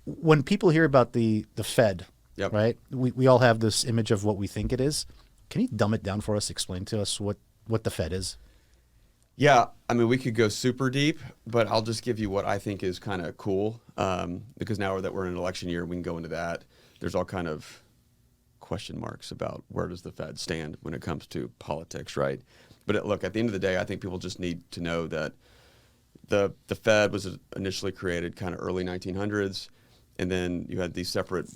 when people hear about the Fed, Yep. right? We all have this image of what we think it is. Can you dumb it down for us? Explain to us what the Fed is. Yeah, I mean, we could go super deep, but I'll just give you what I think is kind of cool, because now that we're in an election year, we can go into that. There's all kind of question marks about where does the Fed stand when it comes to politics, right? But look, at the end of the day, I think people just need to know that the Fed was initially created kind of early 1900s, and then you had these separate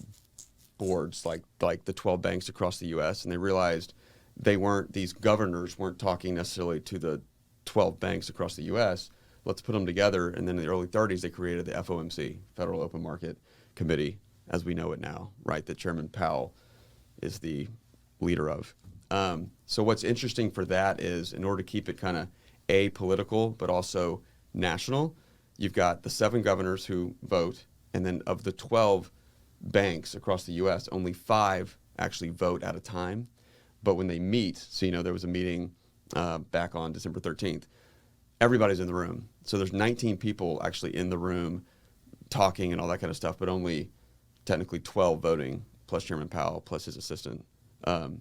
boards like the 12 banks across the U.S., and they realized these governors weren't talking necessarily to the 12 banks across the U.S. Let's put them together. And then in the early 30s, they created the FOMC, Federal Open Market Committee, as we know it now, right? That Chairman Powell is the leader of. So what's interesting for that is, in order to keep it kind of apolitical, but also national, you've got the 7 governors who vote, and then of the 12 banks across the U.S., only 5 actually vote at a time. But when they meet, so there was a meeting back on December 13th, everybody's in the room. So there's 19 people actually in the room talking and all that kind of stuff, but only technically 12 voting, plus Chairman Powell, plus his assistant.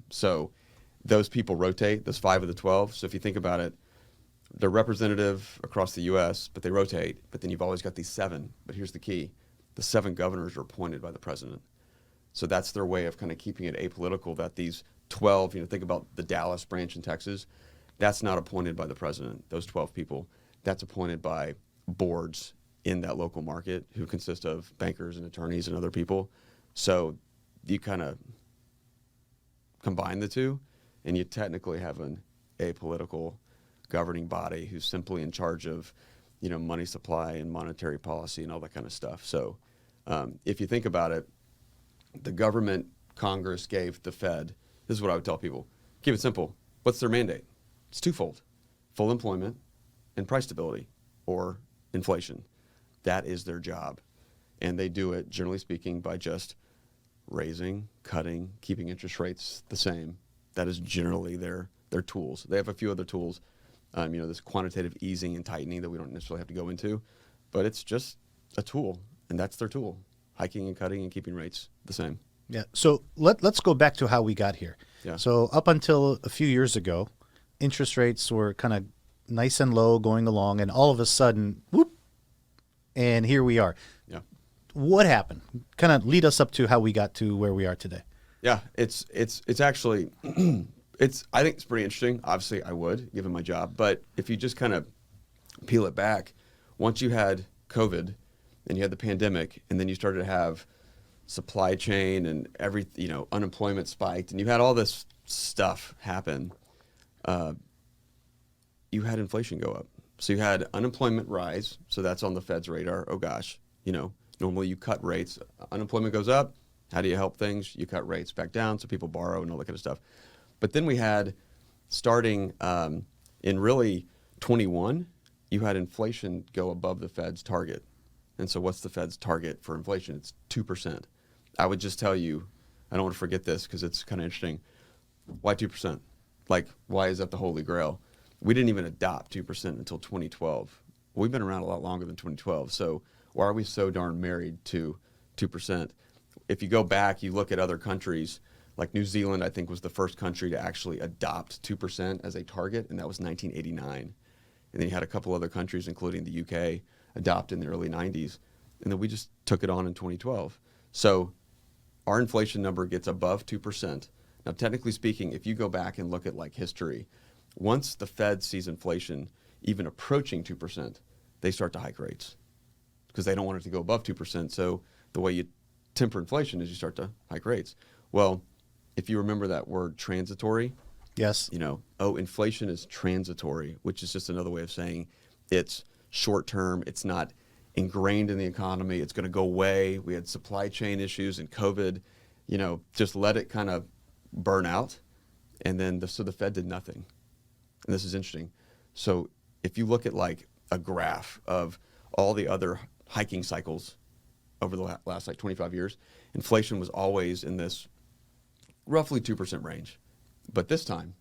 So those people rotate, those 5 of the 12. So if you think about it, they're representative across the U.S., but they rotate. But then you've always got these 7. But here's the key. The 7 governors are appointed by the president. So that's their way of kind of keeping it apolitical, that these 12, think about the Dallas branch in Texas. That's not appointed by the president, those 12 people. That's appointed by boards in that local market who consist of bankers and attorneys and other people. So you kind of combine the two, and you technically have an apolitical governing body who's simply in charge of, money supply and monetary policy and all that kind of stuff. So if you think about it, the government, Congress gave the Fed, this is what I would tell people, keep it simple. What's their mandate? It's twofold: full employment and price stability, or inflation. That is their job. And they do it, generally speaking, by just raising, cutting, keeping interest rates the same. That is generally their tools. They have a few other tools, this quantitative easing and tightening that we don't necessarily have to go into, but it's just a tool, and that's their tool: hiking and cutting and keeping rates the same. Yeah. So let's go back to how we got here. Yeah. So up until a few years ago, interest rates were kind of nice and low going along, and all of a sudden, whoop, and here we are. Yeah. What happened? Kind of lead us up to how we got to where we are today. Yeah, it's actually I think it's pretty interesting. Obviously, I would, given my job, but if you just kind of peel it back, once you had COVID and you had the pandemic, and then you started to have supply chain and unemployment spiked, and you had all this stuff happen, you had inflation go up. So you had unemployment rise. So that's on the Fed's radar. Oh gosh, normally you cut rates. Unemployment goes up. How do you help things? You cut rates back down so people borrow and all that kind of stuff. But then we had, starting in really 21, you had inflation go above the Fed's target. And so what's the Fed's target for inflation? It's 2%. I would just tell you, I don't want to forget this because it's kind of interesting. Why 2%? Like, why is that the holy grail? We didn't even adopt 2% until 2012. We've been around a lot longer than 2012. So why are we so darn married to 2%? If you go back, you look at other countries, like New Zealand, I think was the first country to actually adopt 2% as a target, and that was 1989. And then you had a couple other countries, including the UK, adopt in the early 90s. And then we just took it on in 2012. So our inflation number gets above 2%. Now, technically speaking, if you go back and look at like history, once the Fed sees inflation even approaching 2%, they start to hike rates because they don't want it to go above 2%. So the way you temper inflation is you start to hike rates. Well, if you remember that word transitory, Yes. Inflation is transitory, which is just another way of saying it's short term. It's not ingrained in the economy. It's going to go away. We had supply chain issues and COVID, just let it kind of burn out. And then so the Fed did nothing. And this is interesting. So if you look at like a graph of all the other hiking cycles over the last like 25 years, inflation was always in this roughly 2% range. But this time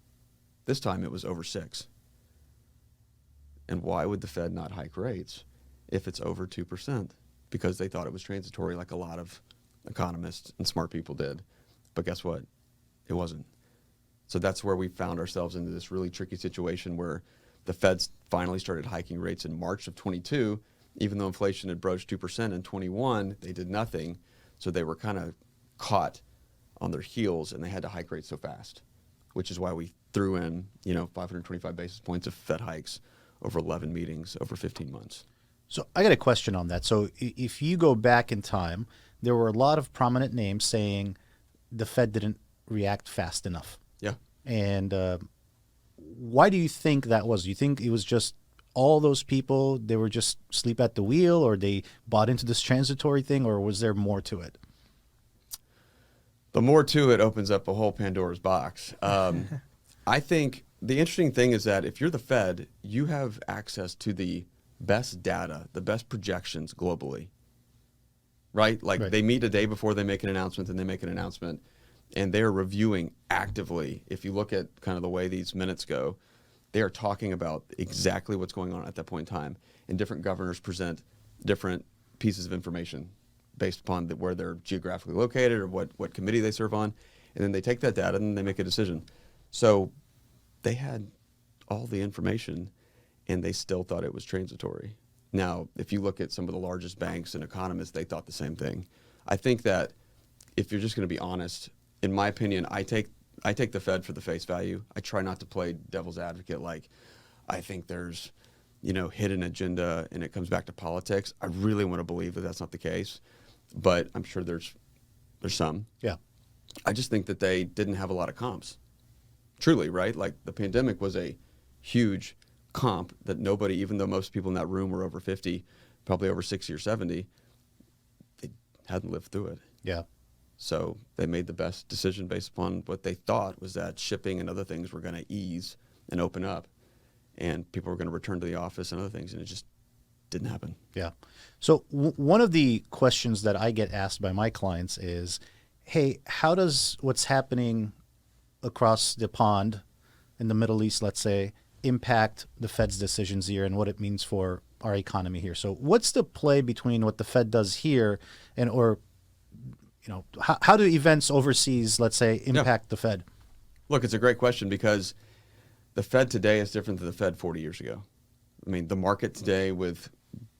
it was over 6. And why would the Fed not hike rates if it's over 2%? because they thought it was transitory, like a lot of economists and smart people did. But guess what? It wasn't. So that's where we found ourselves into this really tricky situation where the Feds finally started hiking rates in March of 22, even though inflation had broached 2% in 21, they did nothing. So they were kind of caught on their heels, and they had to hike rates so fast, which is why we threw in, 525 basis points of Fed hikes over 11 meetings over 15 months. So I got a question on that. So if you go back in time, there were a lot of prominent names saying the Fed didn't react fast enough. Yeah. And why do you think that was? Do you think it was just all those people, they were just asleep at the wheel, or they bought into this transitory thing, or was there more to it? The more to it opens up a whole Pandora's box. I think the interesting thing is that if you're the Fed, you have access to the best data, the best projections globally, right? Like they meet a day before they make an announcement, and they make an announcement, and they're reviewing actively. If you look at kind of the way these minutes go, they are talking about exactly what's going on at that point in time. And different governors present different pieces of information based upon where they're geographically located or what committee they serve on. And then they take that data and they make a decision. So they had all the information and they still thought it was transitory. Now, if you look at some of the largest banks and economists, they thought the same thing. I think that if you're just going to be honest, in my opinion, I take the Fed for the face value. I try not to play devil's advocate like I think there's, hidden agenda and it comes back to politics. I really want to believe that that's not the case, but I'm sure there's some. Yeah. I just think that they didn't have a lot of comps. Truly, right? Like the pandemic was a huge comp that nobody, even though most people in that room were over 50, probably over 60 or 70, they hadn't lived through it. Yeah. So they made the best decision based upon what they thought was that shipping and other things were going to ease and open up, and people were going to return to the office and other things, and it just didn't happen. Yeah. So one of the questions that I get asked by my clients is, hey, how does what's happening across the pond in the Middle East, let's say, impact the Fed's decisions here and what it means for our economy here? So what's the play between what the Fed does here and how do events overseas, let's say, impact the Fed? Look, it's a great question because the Fed today is different than the Fed 40 years ago. I mean, the market today with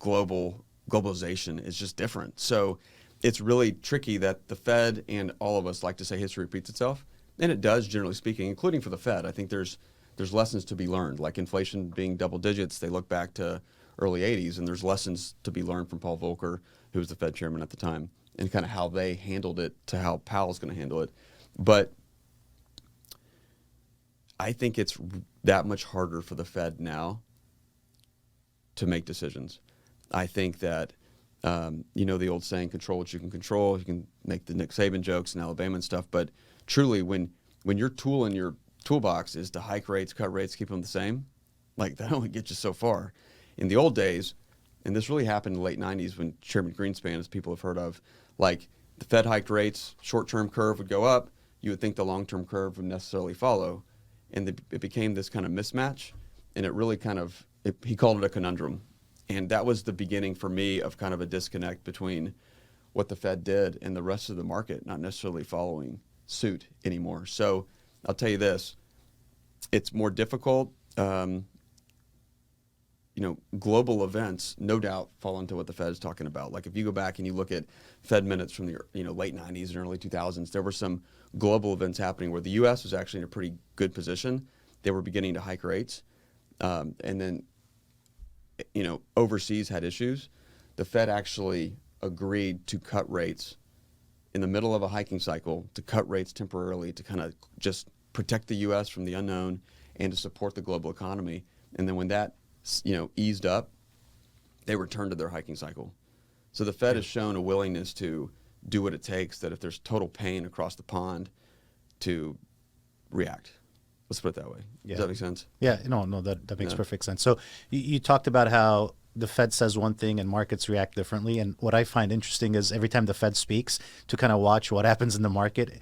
globalization is just different. So it's really tricky that the Fed and all of us like to say history repeats itself. And it does, generally speaking, including for the Fed. I think there's lessons to be learned, like inflation being double digits. They look back to early 80s, and there's lessons to be learned from Paul Volcker, who was the Fed chairman at the time, and kind of how they handled it to how Powell's going to handle it. But I think it's that much harder for the Fed now to make decisions. I think that, the old saying, control what you can control. You can make the Nick Saban jokes in Alabama and stuff, but truly when your tool in your toolbox is to hike rates, cut rates, keep them the same, like that only gets you so far. In the old days, and this really happened in the late 90s when Chairman Greenspan, as people have heard of, like the Fed hiked rates, short-term curve would go up, you would think the long-term curve would necessarily follow. And it became this kind of mismatch, and it really he called it a conundrum. And that was the beginning for me of kind of a disconnect between what the Fed did and the rest of the market, not necessarily following suit anymore. So I'll tell you this, it's more difficult. Global events, no doubt, fall into what the Fed is talking about. Like if you go back and you look at Fed minutes from the late 90s and early 2000s, there were some global events happening where the U.S. was actually in a pretty good position. They were beginning to hike rates. And then, overseas had issues. The Fed actually agreed to cut rates in the middle of a hiking cycle, to cut rates temporarily to kind of just protect the U.S. from the unknown and to support the global economy. And then when that eased up, they returned to their hiking cycle. So the Fed has shown a willingness to do what it takes, that if there's total pain across the pond, to react. Let's put it that way. Yeah. Does that make sense? Yeah, no, that makes perfect sense. So you talked about how the Fed says one thing and markets react differently. And what I find interesting is every time the Fed speaks, to kind of watch what happens in the market,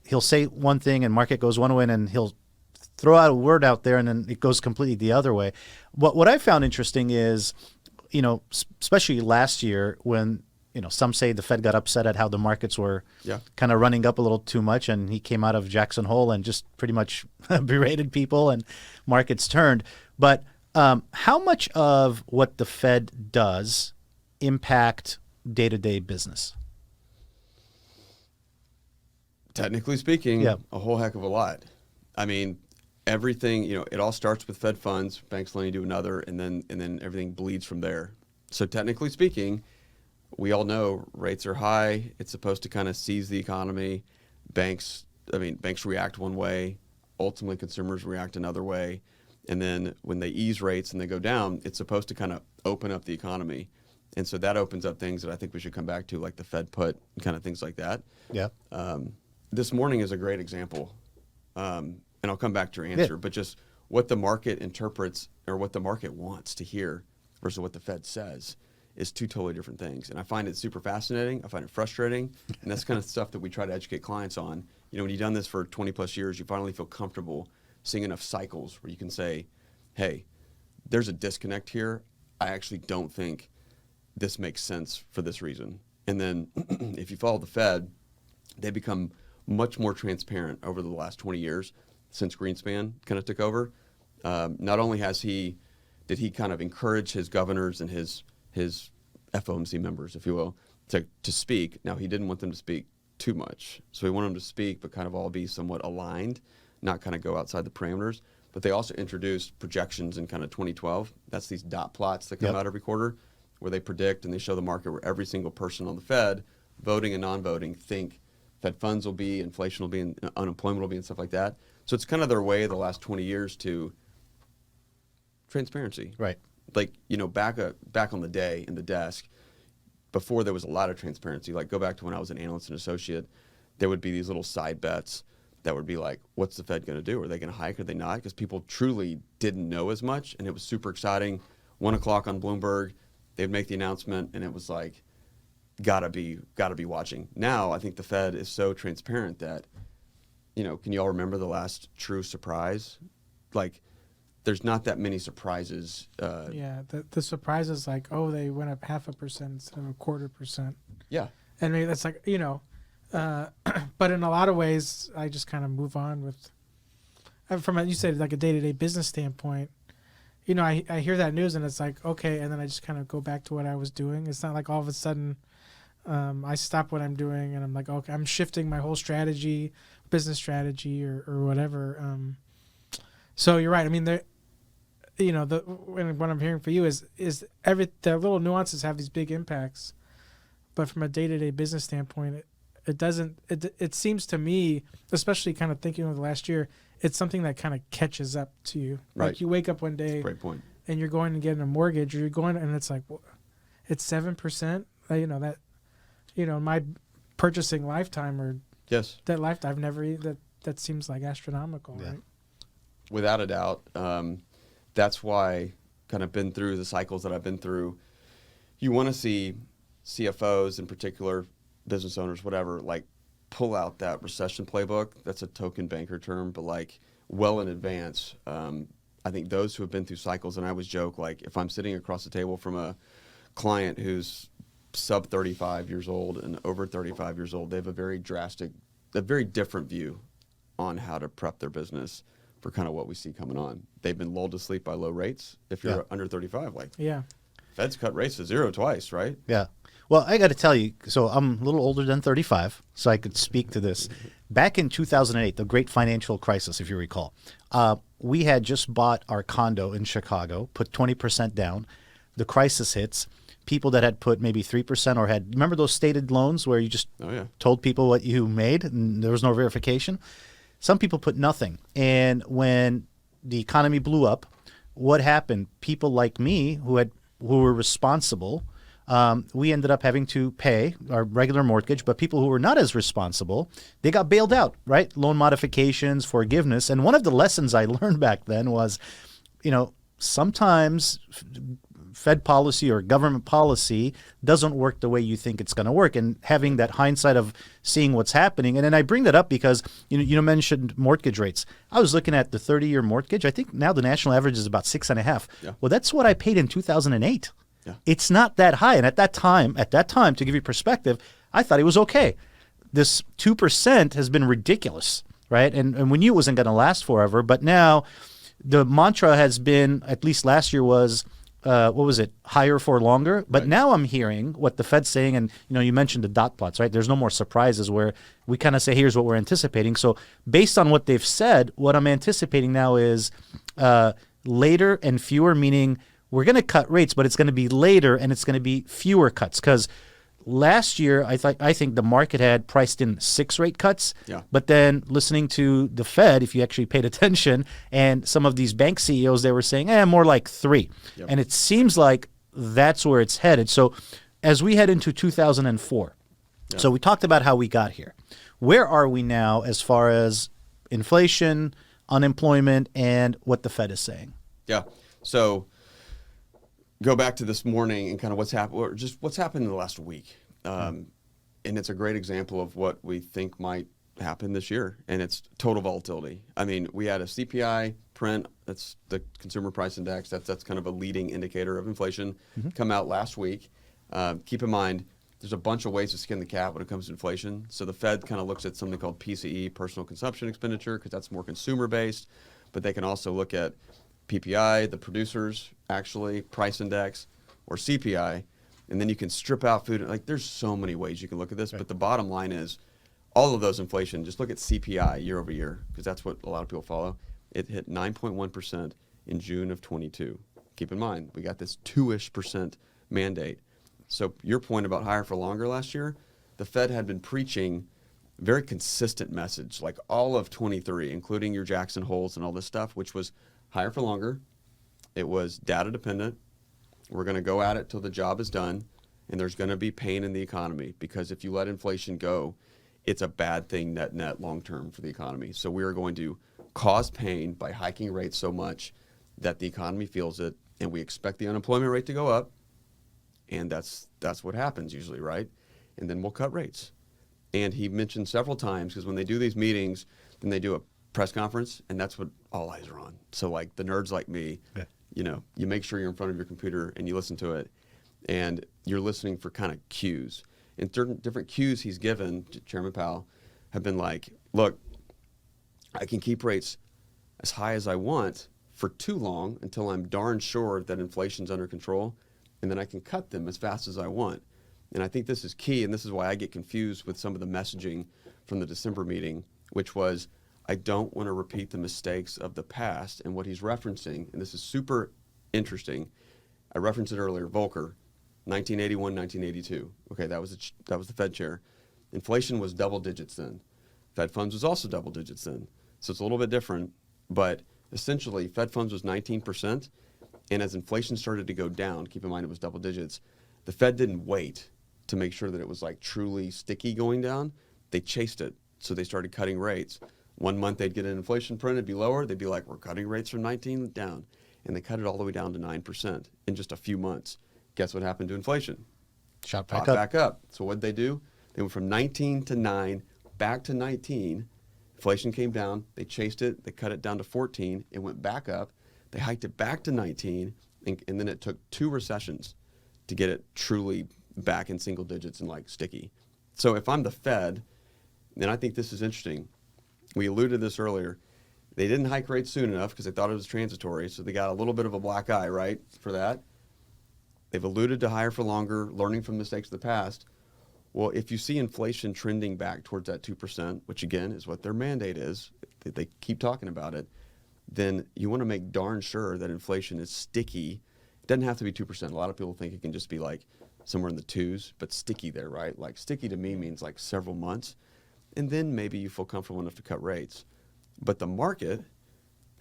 he'll say one thing and market goes one way, and he'll throw out a word out there and then it goes completely the other way. What I found interesting is especially last year when, some say the Fed got upset at how the markets were kind of running up a little too much, and he came out of Jackson Hole and just pretty much berated people and markets turned. But how much of what the Fed does impact day-to-day business? Technically speaking, a whole heck of a lot. I mean, everything, it all starts with Fed funds, banks lending to another, and then everything bleeds from there. So technically speaking, we all know rates are high. It's supposed to kind of seize the economy. Banks react one way. Ultimately, consumers react another way. And then when they ease rates and they go down, it's supposed to kind of open up the economy. And so that opens up things that I think we should come back to, like the Fed put, kind of things like that. Yeah. This morning is a great example. And I'll come back to your answer, but just what the market interprets or what the market wants to hear versus what the Fed says is two totally different things. And I find it super fascinating. I find it frustrating. And that's kind of stuff that we try to educate clients on. When you've done this for 20 plus years, you finally feel comfortable seeing enough cycles where you can say, hey, there's a disconnect here. I actually don't think this makes sense for this reason. And then if you follow the Fed, they become much more transparent over the last 20 years since Greenspan kind of took over. Not only did he kind of encourage his governors and his FOMC members, if you will, to speak. Now, he didn't want them to speak too much. So he wanted them to speak, but kind of all be somewhat aligned, not kind of go outside the parameters. But they also introduced projections in kind of 2012. That's these dot plots that come out every quarter where they predict and they show the market where every single person on the Fed, voting and non-voting, think Fed funds will be, inflation will be, and unemployment will be, and stuff like that. So it's kind of their way the last 20 years to transparency. Right. Like, back on the day in the desk, before there was a lot of transparency, like go back to when I was an analyst and associate, there would be these little side bets that would be like, what's the Fed going to do? Are they going to hike? Are they not? Because people truly didn't know as much, and it was super exciting. 1 o'clock on Bloomberg, they'd make the announcement, and it was like, gotta be watching. Now, I think the Fed is so transparent that, can you all remember the last true surprise? Like, there's not that many surprises. The surprise is like, they went up 0.5% instead of 0.25%. Yeah. And maybe that's like, but in a lot of ways, I just kind of move on with, you said like a day-to-day business standpoint, I hear that news and it's like, okay, and then I just kind of go back to what I was doing. It's not like all of a sudden I stop what I'm doing and I'm like, okay, I'm shifting my whole strategy, business strategy or whatever. So you're right. I mean, what I'm hearing for you is the little nuances have these big impacts, but from a day-to-day business standpoint, it seems to me, especially kind of thinking over the last year, it's something that kind of catches up to you. Right. Like you wake up one day, great point, and you're going to get a mortgage, or you're going, and it's like, well, it's 7%. My purchasing lifetime or that lifetime, I've never that seems like astronomical, right? Without a doubt. That's why kind of been through the cycles that I've been through. You want to see CFOs in particular, business owners, whatever, like pull out that recession playbook. That's a token banker term, but like well in advance. I think those who have been through cycles, and I always joke, like if I'm sitting across the table from a client who's sub 35 years old and over 35 years old, they have a very different view on how to prep their business for kind of what we see coming on. They've been lulled to sleep by low rates. If you're under 35, Fed's cut rates to 0 twice, right? Yeah. Well, I got to tell you, so I'm a little older than 35, so I could speak to this. Back in 2008, the great financial crisis, if you recall, we had just bought our condo in Chicago, put 20% down. The crisis hits. People that had put maybe 3% or remember those stated loans where you just told people what you made and there was no verification? Some people put nothing. And when the economy blew up, what happened? People like me who were responsible, we ended up having to pay our regular mortgage, but people who were not as responsible, they got bailed out, right? Loan modifications, forgiveness. And one of the lessons I learned back then was, sometimes Fed policy or government policy doesn't work the way you think it's going to work. And having that hindsight of seeing what's happening. And then I bring that up because you mentioned mortgage rates. I was looking at the 30-year mortgage. I think now the national average is about 6.5. Yeah. Well, that's what I paid in 2008. Yeah. It's not that high. And at that time, to give you perspective, I thought it was okay. This 2% has been ridiculous, right? And we knew it wasn't going to last forever. But now the mantra has been, at least last year was, what was it? Higher for longer. But now I'm hearing what the Fed's saying, and you mentioned the dot plots, right? There's no more surprises where we kind of say, here's what we're anticipating. So based on what they've said, what I'm anticipating now is later and fewer, meaning we're going to cut rates, but it's going to be later and it's going to be fewer cuts. Because last year, I think the market had priced in 6 rate cuts. Yeah. But then listening to the Fed, if you actually paid attention, and some of these bank CEOs, they were saying, more like 3. Yep. And it seems like that's where it's headed. So as we head into 2004, so we talked about how we got here. Where are we now as far as inflation, unemployment, and what the Fed is saying? Yeah. So go back to this morning and kind of what's happened, or just what's happened in the last week. And it's a great example of what we think might happen this year, and it's total volatility. I mean, we had a CPI print, that's the Consumer Price Index, that's kind of a leading indicator of inflation, come out last week. Keep in mind, there's a bunch of ways to skin the cat when it comes to inflation. So the Fed kind of looks at something called PCE, personal consumption expenditure, because that's more consumer-based, but they can also look at PPI, the producers, actually, price index, or CPI, and then you can strip out food. Like, there's so many ways you can look at this, but the bottom line is all of those inflation, just look at CPI year over year, because that's what a lot of people follow. It hit 9.1% in June of 22. Keep in mind, we got this 2-ish% mandate. So your point about higher for longer last year, the Fed had been preaching very consistent message, like all of 23, including your Jackson Holes and all this stuff, which was higher for longer. It was data dependent. We're going to go at it till the job is done, and there's going to be pain in the economy, because if you let inflation go, it's a bad thing net long term for the economy. So we are going to cause pain by hiking rates so much that the economy feels it, and we expect the unemployment rate to go up, and that's what happens usually, right? And then we'll cut rates. And he mentioned several times, because when they do these meetings, then they do a press conference, and that's what all eyes are on. So like the nerds like me, you make sure you're in front of your computer and you listen to it, and you're listening for kind of cues. And different cues he's given, Chairman Powell, have been like, look, I can keep rates as high as I want for too long until I'm darn sure that inflation's under control, and then I can cut them as fast as I want. And I think this is key, and this is why I get confused with some of the messaging from the December meeting, which was, I don't want to repeat the mistakes of the past. And what he's referencing, and this is super interesting, I referenced it earlier, Volcker, 1981, 1982. Okay, that was the Fed chair. Inflation was double digits then. Fed funds was also double digits then. So it's a little bit different, but essentially Fed funds was 19%, and as inflation started to go down, keep in mind it was double digits, the Fed didn't wait to make sure that it was like truly sticky going down. They chased it, so they started cutting rates. 1 month they'd get an inflation print, it'd be lower, they'd be like, we're cutting rates from 19 down. And they cut it all the way down to 9% in just a few months. Guess what happened to inflation? Shot Popped back up. So what'd they do? They went from 19 to 9, back to 19. Inflation came down, they chased it, they cut it down to 14, it went back up, they hiked it back to 19, and then it took 2 recessions to get it truly back in single digits and like sticky. So if I'm the Fed, and I think this is interesting, we alluded to this earlier, they didn't hike rates soon enough because they thought it was transitory, so they got a little bit of a black eye, right, for that. They've alluded to higher for longer, learning from mistakes of the past. Well, if you see inflation trending back towards that 2%, which again is what their mandate is, they keep talking about it, then you want to make darn sure that inflation is sticky. It doesn't have to be 2%. A lot of people think it can just be like somewhere in the 2s, but sticky there, right? Like sticky to me means like several months. And then maybe you feel comfortable enough to cut rates. But the market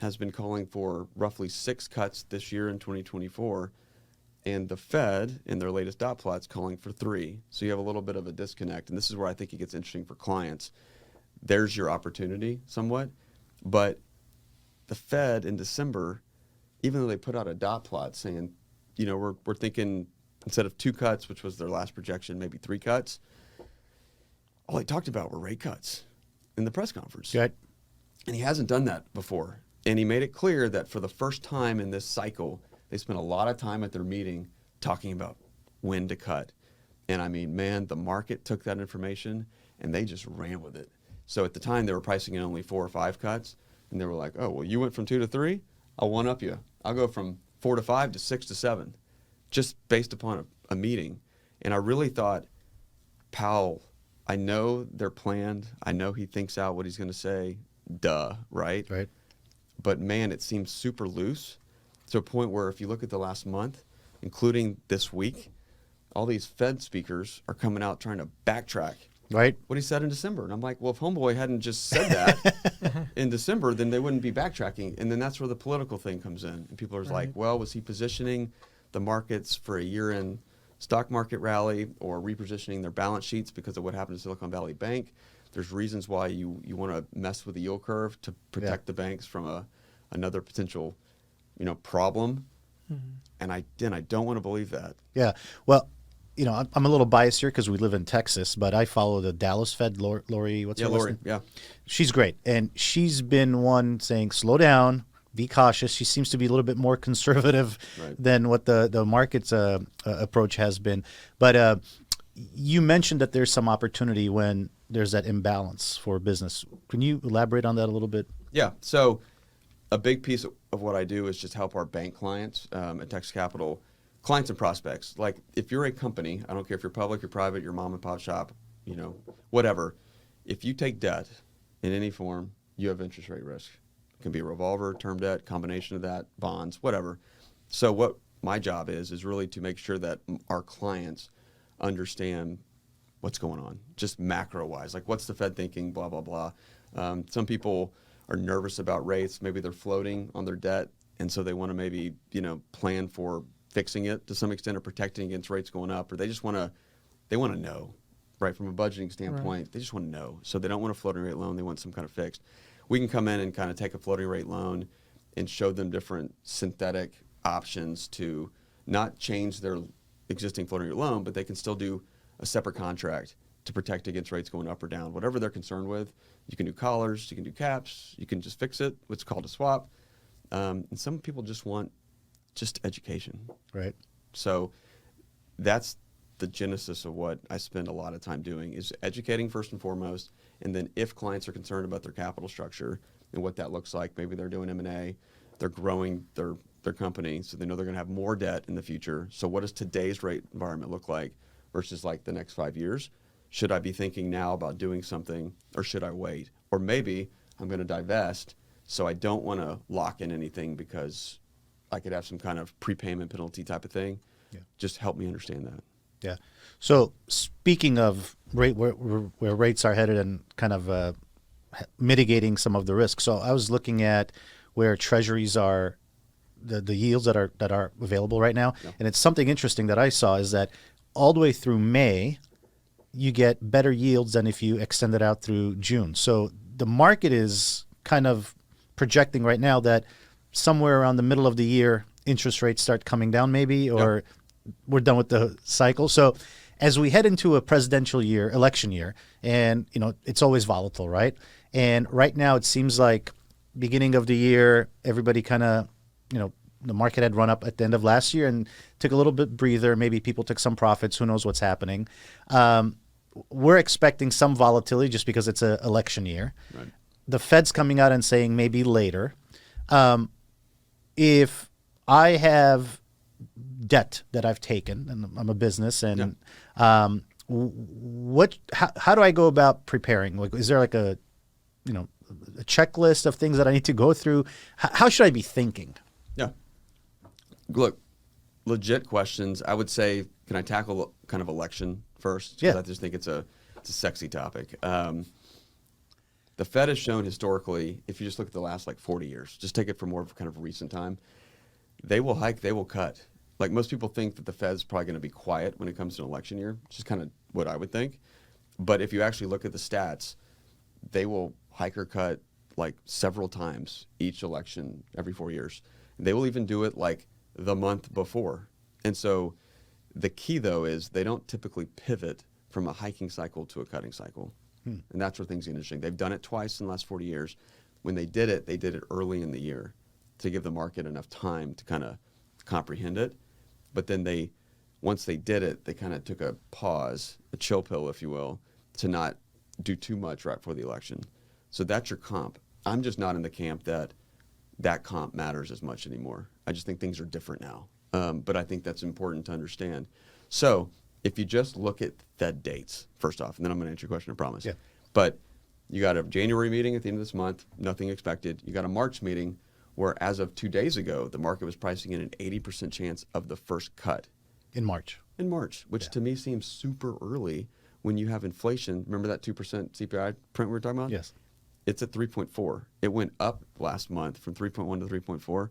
has been calling for roughly 6 cuts this year in 2024, and the Fed, in their latest dot plots, calling for 3. So you have a little bit of a disconnect, and this is where I think it gets interesting for clients. There's your opportunity somewhat, but the Fed in December, even though they put out a dot plot saying, we're thinking instead of 2 cuts, which was their last projection, maybe 3 cuts, all they talked about were rate cuts in the press conference. Good. And he hasn't done that before. And he made it clear that for the first time in this cycle, they spent a lot of time at their meeting talking about when to cut. And I mean, man, the market took that information and they just ran with it. So at the time, they were pricing in only 4 or 5 cuts. And they were like, oh, well, you went from 2 to 3? I'll one up you. I'll go from 4 to 5 to 6 to 7, just based upon a meeting. And I really thought, Powell, I know they're planned. I know he thinks out what he's going to say. Duh, right? Right. But man, it seems super loose to a point where if you look at the last month, including this week, all these Fed speakers are coming out trying to backtrack Right. what he said in December. And I'm like, well, if Homeboy hadn't just said that in December, then they wouldn't be backtracking. And then that's where the political thing comes in. And people are like, well, was he positioning the markets for a year-end stock market rally or repositioning their balance sheets because of what happened to Silicon Valley Bank? There's reasons why you want to mess with the yield curve to protect the banks from another potential, problem. And I don't want to believe that. Yeah. Well, I'm a little biased here because we live in Texas, but I follow the Dallas Fed, Lori. What's her last Lori. name? Yeah. She's great. And she's been one saying, slow down, be cautious. She seems to be a little bit more conservative than what the market's approach has been. But you mentioned that there's some opportunity when there's that imbalance for business. Can you elaborate on that a little bit? Yeah. So a big piece of what I do is just help our bank clients at Texas Capital, clients and prospects. Like if you're a company, I don't care if you're public or private, your mom and pop shop, whatever. If you take debt in any form, you have interest rate risk. It can be a revolver, term debt, combination of that, bonds, whatever. So what my job is really to make sure that our clients understand what's going on, just macro-wise. Like what's the Fed thinking, blah, blah, blah. Some people are nervous about rates. Maybe they're floating on their debt, and so they want to maybe, plan for fixing it to some extent or protecting against rates going up, or they want to know, right? From a budgeting standpoint, they just want to know. So they don't want a floating rate loan. They want some kind of fixed. We can come in and kind of take a floating rate loan and show them different synthetic options to not change their existing floating rate loan, but they can still do a separate contract to protect against rates going up or down. Whatever they're concerned with, you can do collars, you can do caps, you can just fix it, what's called a swap. And some people just want just education. Right. So that's the genesis of what I spend a lot of time doing is educating first and foremost. And then if clients are concerned about their capital structure and what that looks like, maybe they're doing M&A, they're growing their company, so they know they're going to have more debt in the future. So what does today's rate environment look like versus like the next 5 years? Should I be thinking now about doing something or should I wait? Or maybe I'm going to divest, so I don't want to lock in anything because I could have some kind of prepayment penalty type of thing. Yeah. Just help me understand that. Yeah. So speaking of rate, where rates are headed and kind of mitigating some of the risk. So I was looking at where treasuries are, the yields that are available right now. Yeah. And it's something interesting that I saw is that all the way through May, you get better yields than if you extend it out through June. So the market is kind of projecting right now that somewhere around the middle of the year, interest rates start coming down maybe, or we're done with the cycle. So as we head into a presidential year, election year, and it's always volatile, right? And right now it seems like beginning of the year, everybody kind of, the market had run up at the end of last year and took a little bit breather. Maybe people took some profits. Who knows what's happening? We're expecting some volatility just because it's an election year. Right. The Fed's coming out and saying maybe later. If I have debt that I've taken, and I'm a business, and how do I go about preparing? Like, is there like a checklist of things that I need to go through? How should I be thinking? Yeah. Look, legit questions. I would say, can I tackle kind of election first? Yeah. I just think it's a sexy topic. The Fed has shown historically, if you just look at the last 40 years, just take it for more of kind of recent time, they will hike, they will cut. Like most people think that the Fed's probably going to be quiet when it comes to an election year, which is kind of what I would think. But if you actually look at the stats, they will hike or cut several times each election every 4 years. They will even do it the month before. And so the key though is they don't typically pivot from a hiking cycle to a cutting cycle. And that's where things get interesting. They've done it twice in the last 40 years. When they did it early in the year to give the market enough time to kind of comprehend it. But then they once they did it, they kind of took a pause, a chill pill, if you will, to not do too much right before the election. So that's your comp. I'm just not in the camp that comp matters as much anymore. I just think things are different now. But I think that's important to understand. So if you just look at Fed dates, first off, and then I'm going to answer your question, I promise. Yeah. But you got a January meeting at the end of this month, nothing expected. You got a March meeting where as of 2 days ago, the market was pricing in an 80% chance of the first cut. In March. In March, which to me seems super early when you have inflation. Remember that 2% CPI print we were talking about? Yes. It's at 3.4. It went up last month from 3.1 to 3.4.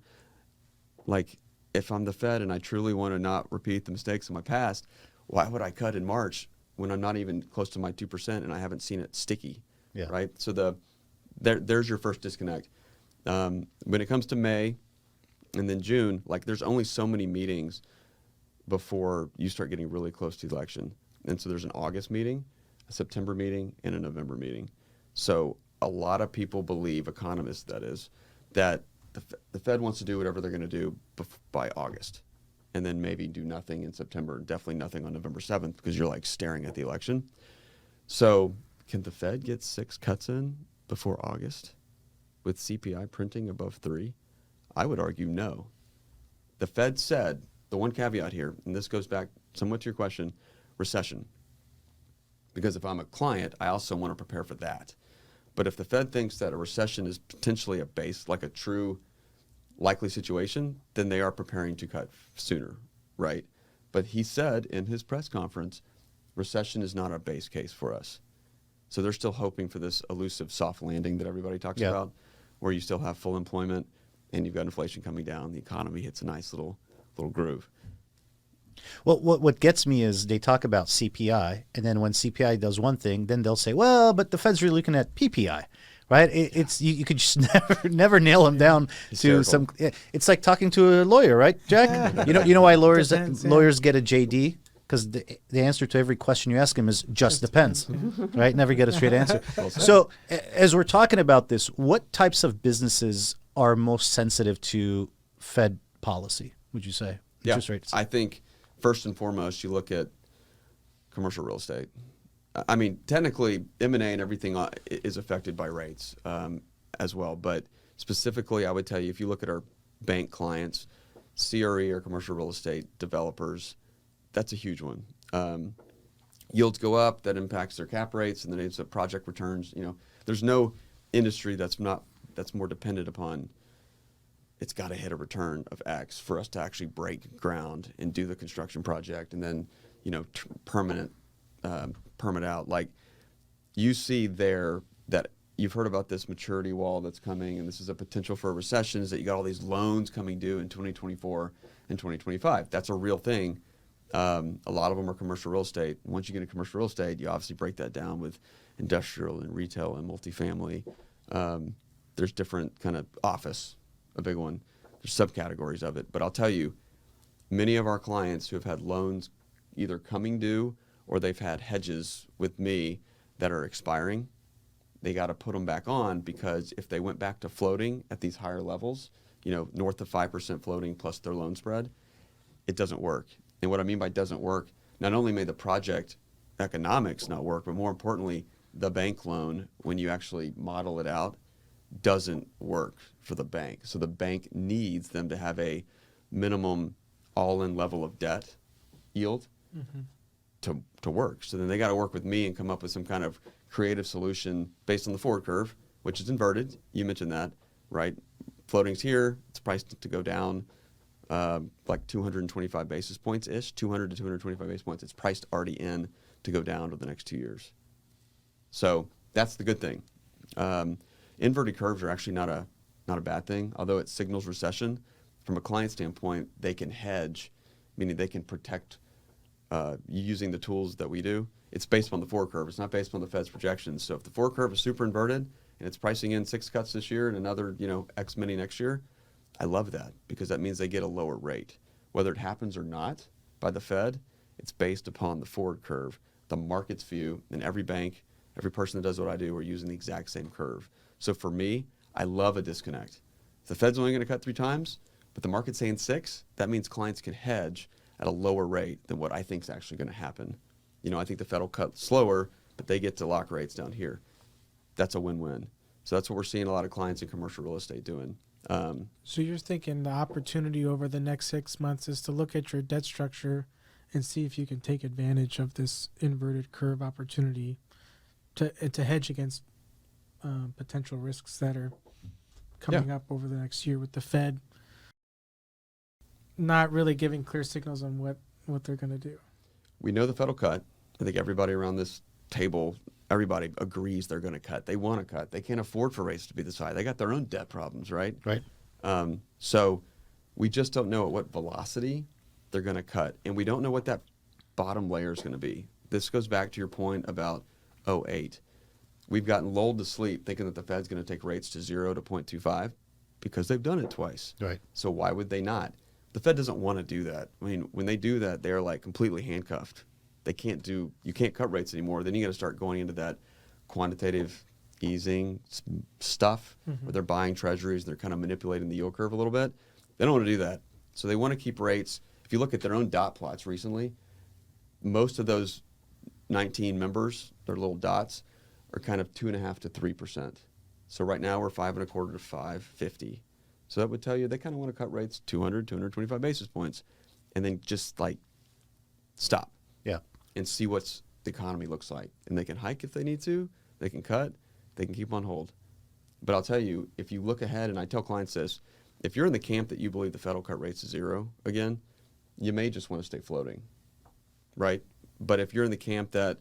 Like, if I'm the Fed and I truly want to not repeat the mistakes of my past, why would I cut in March when I'm not even close to my 2% and I haven't seen it sticky? Yeah. Right? So there's your first disconnect. When it comes to May and then June, like there's only so many meetings before you start getting really close to the election. And so there's an August meeting, a September meeting, and a November meeting. So a lot of people believe, economists that is, that the Fed wants to do whatever they're going to do by August, and then maybe do nothing in September, definitely nothing on November 7th, because you're like staring at the election. So can the Fed get 6 cuts in before August with CPI printing above 3? I would argue no. The Fed said, the one caveat here, and this goes back somewhat to your question, recession. Because if I'm a client, I also want to prepare for that. But if the Fed thinks that a recession is potentially a base, like a true likely situation, then they are preparing to cut sooner, right? But he said in his press conference, recession is not a base case for us. So they're still hoping for this elusive soft landing that everybody talks about, where you still have full employment and you've got inflation coming down. The economy hits a nice little groove. Well, what gets me is they talk about CPI, and then when CPI does one thing, then they'll say, well, but the Fed's really looking at PPI, right? It's you could just never nail them down to some. It's like talking to a lawyer, right, Jack? You know why lawyers get a JD? Because the answer to every question you ask him is just depends, right? Never get a straight answer. So as we're talking about this, what types of businesses are most sensitive to Fed policy, would you say? Interest rates? I think first and foremost, you look at commercial real estate. I mean, technically, M&A and everything is affected by rates as well. But specifically, I would tell you, if you look at our bank clients, CRE or commercial real estate developers, that's a huge one. Yields go up, that impacts their cap rates, and then it's project returns. You know, there's no industry that's more dependent upon it's got to hit a return of X for us to actually break ground and do the construction project and then, you know, permit out. Like you see there that you've heard about this maturity wall that's coming, and this is a potential for a recession, is that you got all these loans coming due in 2024 and 2025. That's a real thing. A lot of them are commercial real estate. Once you get into commercial real estate, you obviously break that down with industrial and retail and multifamily. There's different kind of office, a big one. There's subcategories of it. But I'll tell you, many of our clients who have had loans either coming due or they've had hedges with me that are expiring, they got to put them back on, because if they went back to floating at these higher levels, you know, north of 5% floating plus their loan spread, it doesn't work. And what I mean by doesn't work, not only may the project economics not work, but more importantly, the bank loan, when you actually model it out, doesn't work for the bank. So the bank needs them to have a minimum all-in level of debt yield to work. So then they got to work with me and come up with some kind of creative solution based on the forward curve, which is inverted. You mentioned that, right? Floating's here. It's priced to go down like 225 basis points-ish, 200 to 225 basis points. It's priced already in to go down over the next 2 years. So that's the good thing. Inverted curves are actually not a bad thing, although it signals recession. From a client standpoint, they can hedge, meaning they can protect using the tools that we do. It's based on the forward curve. It's not based on the Fed's projections. So if the forward curve is super inverted and it's pricing in 6 cuts this year and another, you know, X many next year, I love that, because that means they get a lower rate. Whether it happens or not by the Fed, it's based upon the forward curve, the market's view, and every bank, every person that does what I do are using the exact same curve. So for me, I love a disconnect. If the Fed's only going to cut 3 times, but the market's saying 6, that means clients can hedge at a lower rate than what I think is actually going to happen. I think the Fed will cut slower, but they get to lock rates down here. That's a win-win. So that's what we're seeing a lot of clients in commercial real estate doing. So you're thinking the opportunity over the next 6 months is to look at your debt structure and see if you can take advantage of this inverted curve opportunity to hedge against potential risks that are coming up over the next year with the Fed not really giving clear signals on what they're going to do. We know the Fed will cut. I think everybody around this table, everybody agrees they're going to cut. They want to cut. They can't afford for rates to be this high. They got their own debt problems, right? Right. So we just don't know at what velocity they're going to cut. And we don't know what that bottom layer is going to be. This goes back to your point about 2008. We've gotten lulled to sleep thinking that the Fed's going to take rates to 0 to 0.25 because they've done it twice. Right. So why would they not? The Fed doesn't want to do that. I mean, when they do that, they're like completely handcuffed. You can't cut rates anymore. Then you got to start going into that quantitative easing stuff where they're buying treasuries. They're kind of manipulating the yield curve a little bit. They don't want to do that. So they want to keep rates. If you look at their own dot plots recently, most of those 19 members, their little dots, are kind of 2.5 to 3%. So right now we're 5.25 to 5.50. So that would tell you they kind of want to cut rates 200, 225 basis points, and then just like stop. Yeah. And see what the economy looks like. And they can hike if they need to. They can cut. They can keep on hold. But I'll tell you, if you look ahead, and I tell clients this, if you're in the camp that you believe the Fed will cut rates to 0 again, you may just want to stay floating, right? But if you're in the camp that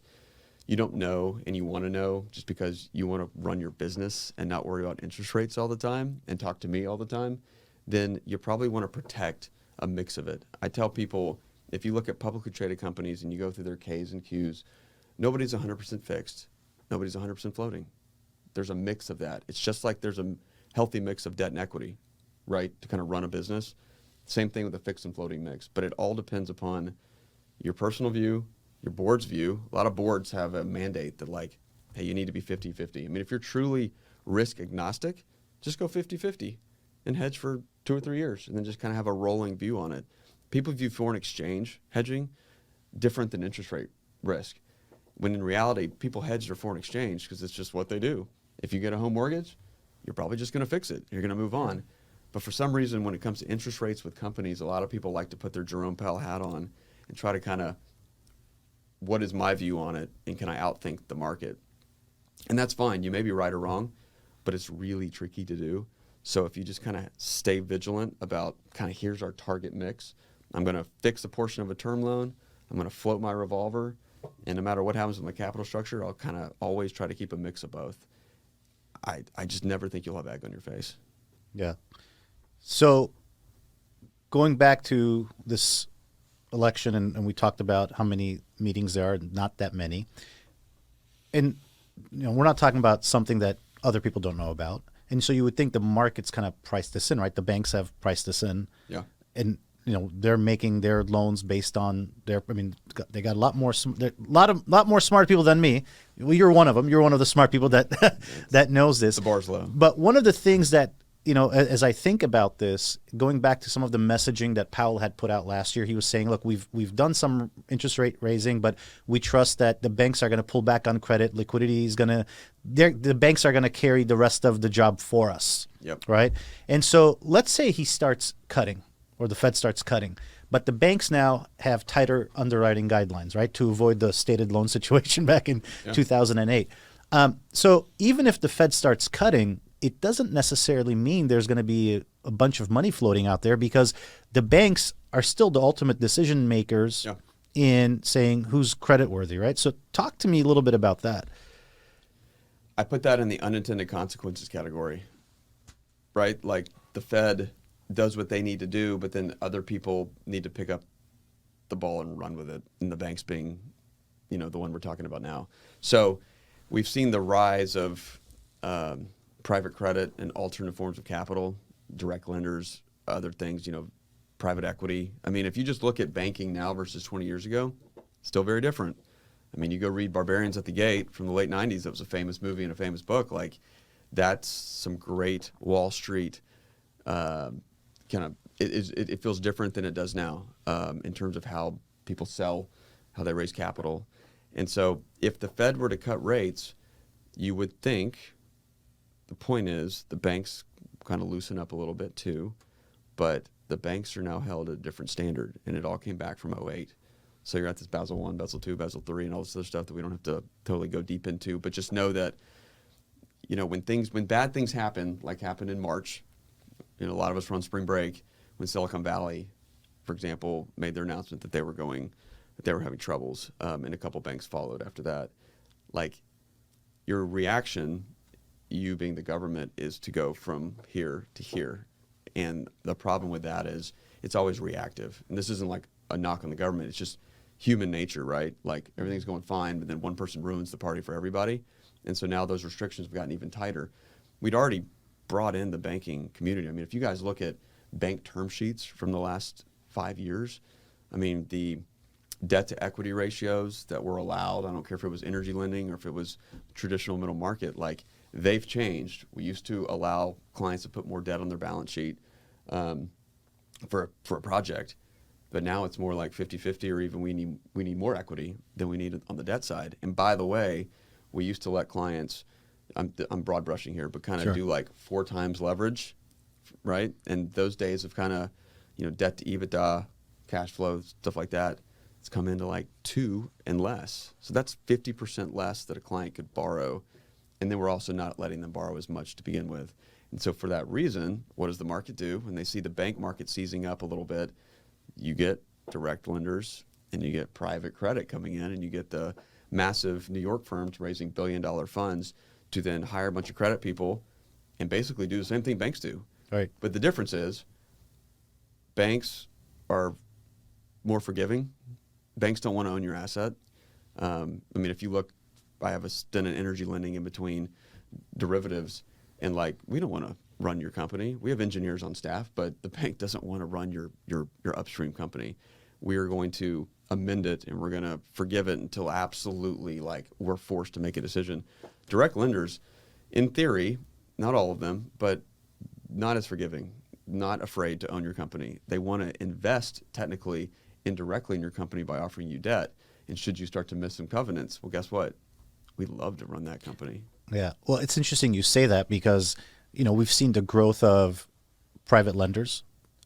you don't know and you want to know just because you want to run your business and not worry about interest rates all the time and talk to me all the time, then you probably want to protect a mix of it. I tell people, if you look at publicly traded companies and you go through their Ks and Qs, nobody's 100% fixed. Nobody's 100% floating. There's a mix of that. It's just like there's a healthy mix of debt and equity, right, to kind of run a business. Same thing with a fixed and floating mix. But it all depends upon your personal view, your board's view. A lot of boards have a mandate that like, hey, you need to be 50-50. I mean, if you're truly risk agnostic, just go 50-50 and hedge for 2 or 3 years and then just kind of have a rolling view on it. People view foreign exchange hedging different than interest rate risk, when in reality, people hedge their foreign exchange because it's just what they do. If you get a home mortgage, you're probably just going to fix it. You're going to move on. But for some reason, when it comes to interest rates with companies, a lot of people like to put their Jerome Powell hat on and try to kind of, what is my view on it, and can I outthink the market? And that's fine. You may be right or wrong, but it's really tricky to do. So if you just kind of stay vigilant about kind of here's our target mix, I'm going to fix a portion of a term loan, I'm going to float my revolver, and no matter what happens with my capital structure, I'll kind of always try to keep a mix of both. I just never think you'll have egg on your face. Yeah. So going back to this election, and we talked about how many meetings there are, not that many. And we're not talking about something that other people don't know about. And so you would think the market's kind of priced this in, right? The banks have priced this in. Yeah. And they're making their loans based on their. I mean, they got a lot more smart people than me. Well, you're one of them. You're one of the smart people that that knows this. The bar's low. But one of the things that as I think about this, going back to some of the messaging that Powell had put out last year, he was saying, look, we've done some interest rate raising, but we trust that the banks are going to pull back on credit. Liquidity is going to, the banks are going to carry the rest of the job for us. Yep. Right. And so let's say he starts cutting, or the Fed starts cutting, but the banks now have tighter underwriting guidelines, right, to avoid the stated loan situation back in 2008. So even if the Fed starts cutting, it doesn't necessarily mean there's going to be a bunch of money floating out there, because the banks are still the ultimate decision makers in saying who's creditworthy, right? So talk to me a little bit about that. I put that in the unintended consequences category, right? Like the Fed does what they need to do, but then other people need to pick up the ball and run with it, and the banks being, the one we're talking about now. So we've seen the rise of private credit and alternate forms of capital, direct lenders, other things, private equity. I mean, if you just look at banking now versus 20 years ago, still very different. I mean, you go read Barbarians at the Gate from the late 90s. That was a famous movie and a famous book. Like, that's some great Wall Street kind of it feels different than it does now in terms of how people sell, how they raise capital. And so if the Fed were to cut rates, you would think, the point is the banks kind of loosen up a little bit too, but the banks are now held at a different standard, and it all came back from '08. So you're at this Basel I, Basel II, Basel III, and all this other stuff that we don't have to totally go deep into, but just know that, when bad things happen, like happened in March, a lot of us were on spring break when Silicon Valley, for example, made their announcement that they were having troubles, and a couple banks followed after that. Like, your reaction, you being the government, is to go from here to here. And the problem with that is it's always reactive. And this isn't like a knock on the government. It's just human nature, right? Like, everything's going fine, but then one person ruins the party for everybody. And so now those restrictions have gotten even tighter. We'd already brought in the banking community. I mean, if you guys look at bank term sheets from the last 5 years, I mean, the debt to equity ratios that were allowed, I don't care if it was energy lending or if it was traditional middle market, like, they've changed. We used to allow clients to put more debt on their balance sheet for a project, but now it's more like 50-50, or even we need more equity than we need on the debt side. And by the way, we used to let clients, I'm broad brushing here, but kind of do like 4 times leverage, right? And those days of kind of, debt to EBITDA, cash flow, stuff like that, it's come into like 2 and less. So that's 50% less that a client could borrow. And then we're also not letting them borrow as much to begin with. And so for that reason, what does the market do? When they see the bank market seizing up a little bit, you get direct lenders and you get private credit coming in, and you get the massive New York firms raising billion-dollar funds to then hire a bunch of credit people and basically do the same thing banks do. Right. But the difference is banks are more forgiving. Banks don't want to own your asset. I mean, if you look, I have a stint in energy lending in between derivatives, and like, we don't want to run your company. We have engineers on staff, but the bank doesn't want to run your upstream company. We are going to amend it, and we're going to forgive it until absolutely like we're forced to make a decision. Direct lenders, in theory, not all of them, but not as forgiving, not afraid to own your company. They want to invest technically indirectly in your company by offering you debt. And should you start to miss some covenants, well, guess what? We'd love to run that company. Yeah. Well, it's interesting you say that because, we've seen the growth of private lenders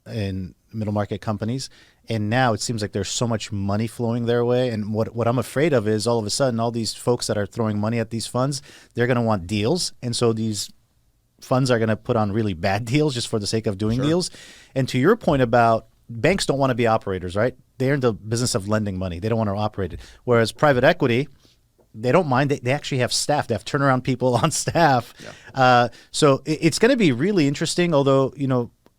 in middle market companies. And now it seems like there's so much money flowing their way. And what I'm afraid of is all of a sudden, all these folks that are throwing money at these funds, they're going to want deals. And so these funds are going to put on really bad deals just for the sake of doing deals. And to your point about banks don't want to be operators, right? They're in the business of lending money. They don't want to operate it. Whereas private equity, they don't mind. They actually have staff. They have turnaround people on staff. Yeah. So it's going to be really interesting, although,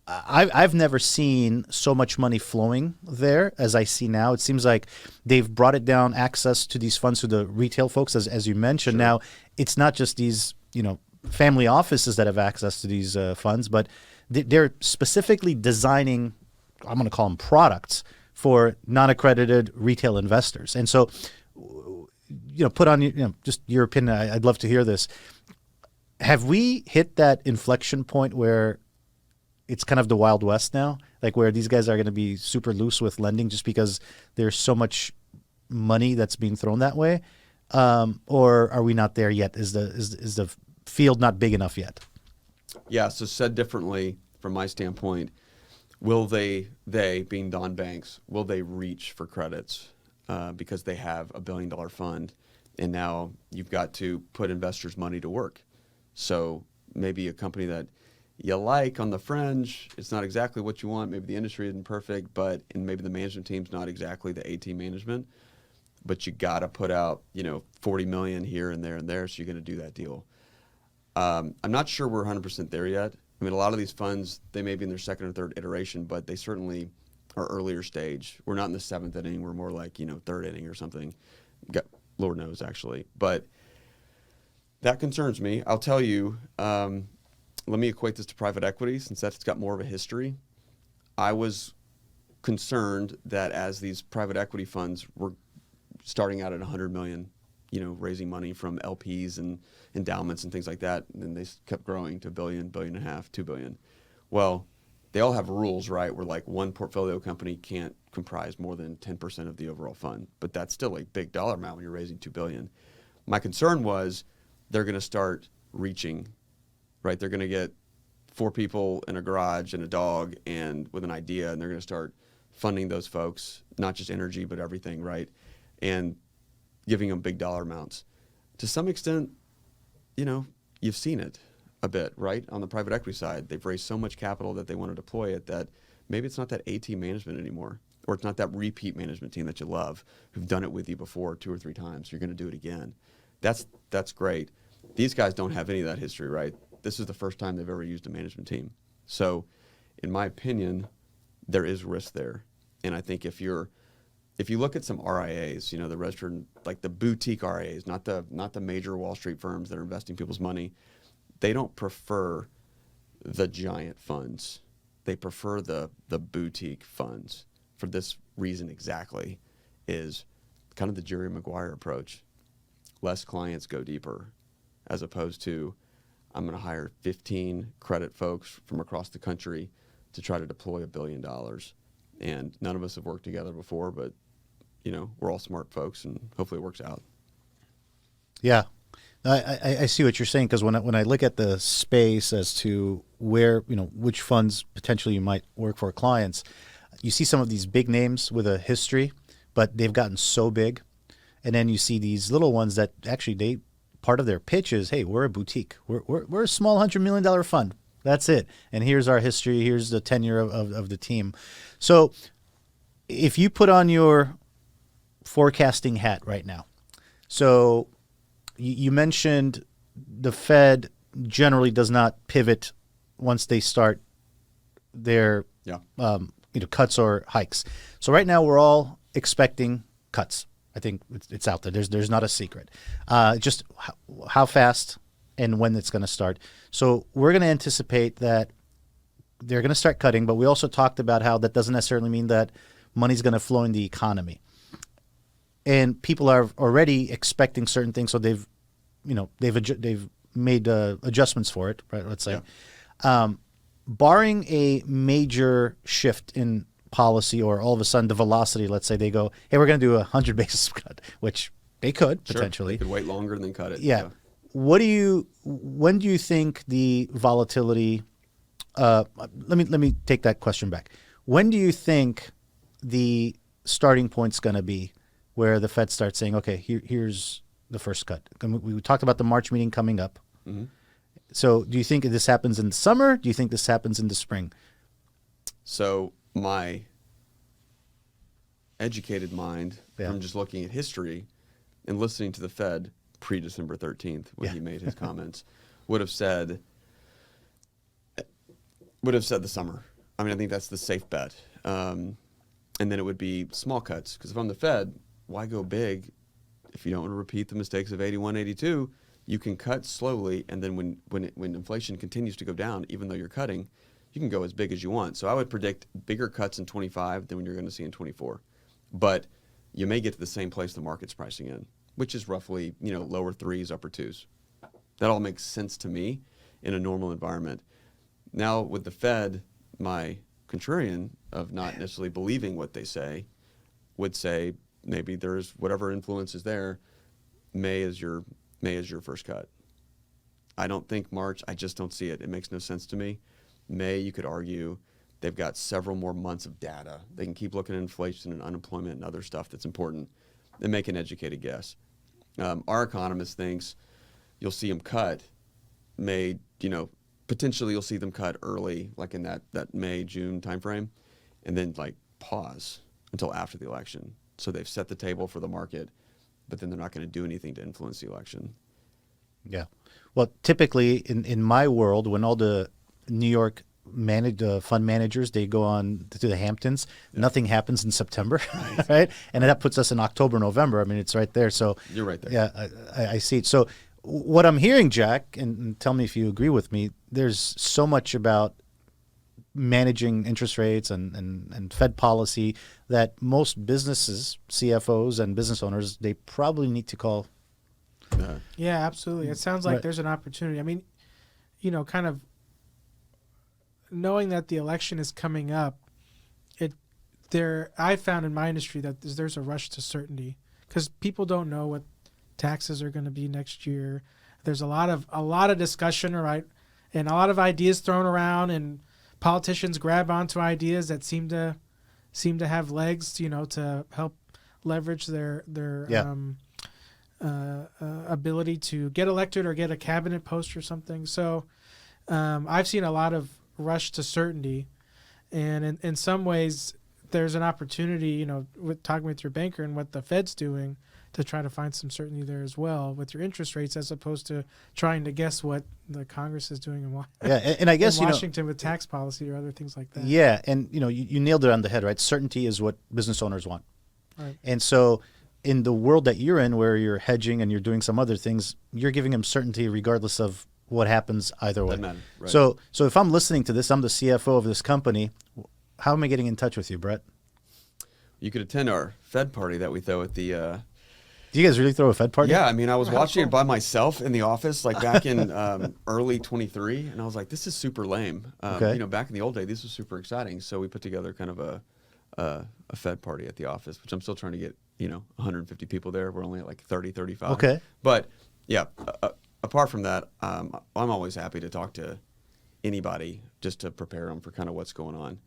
I've never seen so much money flowing there as I see now. It seems like they've brought it down, access to these funds to the retail folks, as you mentioned. Now, it's not just these, family offices that have access to these funds, but they're specifically designing, I'm going to call them products, for non-accredited retail investors. And so, put on, just your opinion. I'd love to hear this. Have we hit that inflection point where it's kind of the Wild West now, like where these guys are going to be super loose with lending just because there's so much money that's being thrown that way? Or are we not there yet? Is the field not big enough yet? Yeah. So said differently, from my standpoint, will they being non-banks, will they reach for credits because they have $1 billion fund, and now you've got to put investors' money to work? So maybe a company that you like on the fringe, it's not exactly what you want. Maybe the industry isn't perfect, and maybe the management team's not exactly the A-team management, but you got to put out, $40 million here and there, so you're going to do that deal. I'm not sure we're 100% there yet. I mean, a lot of these funds, they may be in their second or third iteration, but they certainly are earlier stage. We're not in the 7th inning. We're more like, 3rd inning or something. Lord knows, actually. But that concerns me. I'll tell you, let me equate this to private equity, since that's got more of a history. I was concerned that as these private equity funds were starting out at $100 million, raising money from LPs and endowments and things like that, and then they kept growing to $1 billion, $1.5 billion, $2 billion. Well, they all have rules, right? Where like one portfolio company can't comprise more than 10% of the overall fund, but that's still a big dollar amount when you're raising $2 billion. My concern was they're going to start reaching, right? They're going to get 4 people in a garage and a dog and with an idea, and they're going to start funding those folks, not just energy, but everything, right? And giving them big dollar amounts. To some extent, you know, you've seen it a bit, right? On the private equity side, they've raised so much capital that they want to deploy it that maybe it's not that A-team management anymore, or it's not that repeat management team that you love, who've done it with you before 2 or 3 times. You're going to do it again. That's great. These guys don't have any of that history, right? This is the first time they've ever used a management team. So, in my opinion, there is risk there. And I think if you look at some RIAs, you know, the registered, like the boutique RIAs, not the major Wall Street firms that are investing people's money, they don't prefer the giant funds. They prefer the boutique funds for this reason exactly, is kind of the Jerry Maguire approach. Less clients go deeper, as opposed to I'm going to hire 15 credit folks from across the country to try to deploy $1 billion. And none of us have worked together before, but you know, we're all smart folks, and hopefully it works out. Yeah, I see what you're saying, because when I look at the space as to where, you know, which funds potentially you might work for clients, you see some of these big names with a history, but they've gotten so big, and then you see these little ones that actually part of their pitch is, hey, we're a boutique, we're a small $100 million fund. That's it. And here's our history. Here's the tenure of the team. So if you put on your forecasting hat right now, so you mentioned the Fed generally does not pivot once they start their cuts or hikes. So right now we're all expecting cuts. I think it's out there. There's not a secret. Just how fast and when it's going to start. So we're going to anticipate that they're going to start cutting, but we also talked about how that doesn't necessarily mean that money's going to flow in the economy. And people are already expecting certain things, so they've made adjustments for it, right? Let's say, barring a major shift in policy, or all of a sudden the velocity, let's say they go, hey, we're going to do 100 basis cut, which they could potentially. They could wait longer and then cut it. Yeah. When do you think the volatility? Let me take that question back. When do you think the starting point's going to be where the Fed starts saying, okay, here's the first cut? We talked about the March meeting coming up. Mm-hmm. So do you think this happens in the summer? Do you think this happens in the spring? So my educated mind, from just looking at history and listening to the Fed pre-December 13th when he made his comments, would have said the summer. I mean, I think that's the safe bet. And then it would be small cuts, because if I'm the Fed, why go big if you don't want to repeat the mistakes of 81, 82? You can cut slowly, and then when inflation continues to go down, even though you're cutting, you can go as big as you want. So I would predict bigger cuts in 25 than what you're going to see in 24. But you may get to the same place the market's pricing in, which is roughly, lower 3s, upper 2s. That all makes sense to me in a normal environment. Now with the Fed, my contrarian of not necessarily believing what they say would say maybe there's whatever influence is there. May is your first cut. I don't think March. I just don't see it. It makes no sense to me. May, you could argue they've got several more months of data. They can keep looking at inflation and unemployment and other stuff that's important and make an educated guess. Our economist thinks you'll see them cut May, potentially you'll see them cut early, like in that May, June timeframe, and then like pause until after the election. So they've set the table for the market, but then they're not going to do anything to influence the election. Yeah. Well, typically in my world, when all the New York fund managers, they go on to the Hamptons, nothing happens in September, right? And that puts us in October, November. I mean, it's right there. So you're right there. Yeah, I see it. So what I'm hearing, Jack, and tell me if you agree with me, there's so much about managing interest rates and Fed policy that most businesses, CFOs and business owners, they probably need to call. Yeah, absolutely. It sounds like there's an opportunity. I mean, kind of knowing that the election is coming up, I found in my industry that there's a rush to certainty because people don't know what taxes are going to be next year. There's a lot of discussion, right, and a lot of ideas thrown around, and politicians grab onto ideas that seem to have legs, to help leverage their ability to get elected or get a cabinet post or something. So I've seen a lot of rush to certainty, and in some ways there's an opportunity, with talking with your banker and what the Fed's doing to try to find some certainty there as well with your interest rates, as opposed to trying to guess what the Congress is doing and I guess in Washington with tax policy or other things like that. Yeah, and you nailed it on the head, right? Certainty is what business owners want. Right. And so in the world that you're in, where you're hedging and you're doing some other things, you're giving them certainty regardless of what happens either way. Doesn't matter, right. So if I'm listening to this, I'm the CFO of this company. How am I getting in touch with you, Brett? You could attend our Fed party that we throw at the. Do you guys really throw a Fed party? Yeah, I mean, I was watching it by myself in the office, like back in early 23, and I was like, "This is super lame." Okay. Back in the old day, this was super exciting. So we put together kind of a Fed party at the office, which I'm still trying to get 150 people there. We're only at like 30, 35. Okay. But yeah, apart from that, I'm always happy to talk to anybody just to prepare them for kind of what's going on.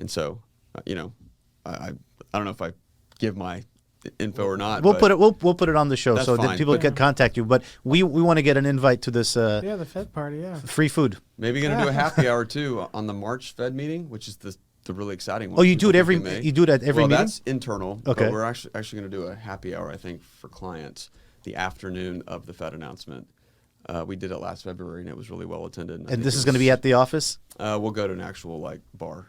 And so, I don't know if I give my info or not. We'll put it on the show so that fine, people but- can contact you. But we want to get an invite to this The Fed party, yeah. free food. Maybe going to do a happy hour too on the March Fed meeting, which is the really exciting one. Oh, you do it which I think every in May. you do it at every well, meeting? that's internal. Okay. But we're actually going to do a happy hour, I think, for clients the afternoon of the Fed announcement. We did it last February, and it was really well attended. And this is going to be at the office? We'll go to an actual bar.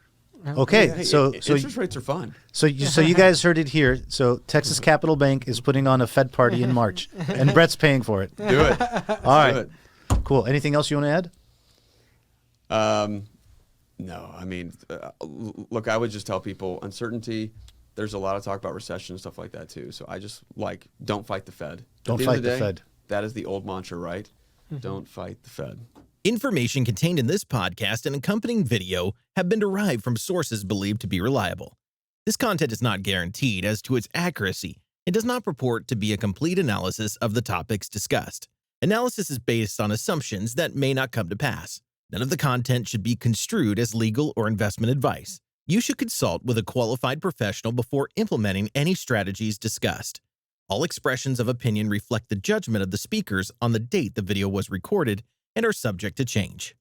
Okay, Hey, so interest rates are fun. So you guys heard it here. So Texas Capital Bank is putting on a Fed party in March, and Brett's paying for it. Do it. All right, Do it. cool. Anything else you want to add? No, I mean, look, I would just tell people uncertainty. There's a lot of talk about recession and stuff like that too. So I just don't fight the Fed. Don't At the end fight of the day, Fed. That is the old mantra, right? Don't fight the Fed. Information contained in this podcast and accompanying video have been derived from sources believed to be reliable. This content is not guaranteed as to its accuracy and does not purport to be a complete analysis of the topics discussed. Analysis is based on assumptions that may not come to pass. None of the content should be construed as legal or investment advice. You should consult with a qualified professional before implementing any strategies discussed. All expressions of opinion reflect the judgment of the speakers on the date the video was recorded and are subject to change.